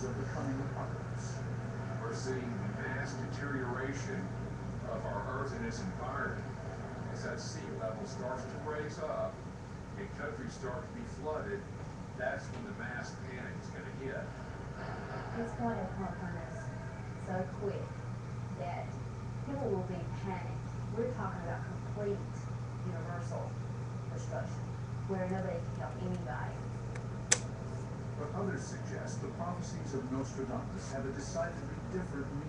of the coming apocalypse. We're seeing mass deterioration of our Earth and its environment. As that sea level starts to raise up and countries start to be flooded, that's when the mass panic is going to hit. It's going to come on us so quick that people will be panicked. We're talking about complete universal destruction where nobody can help anybody. But others suggest the prophecies of Nostradamus have a decidedly different meaning.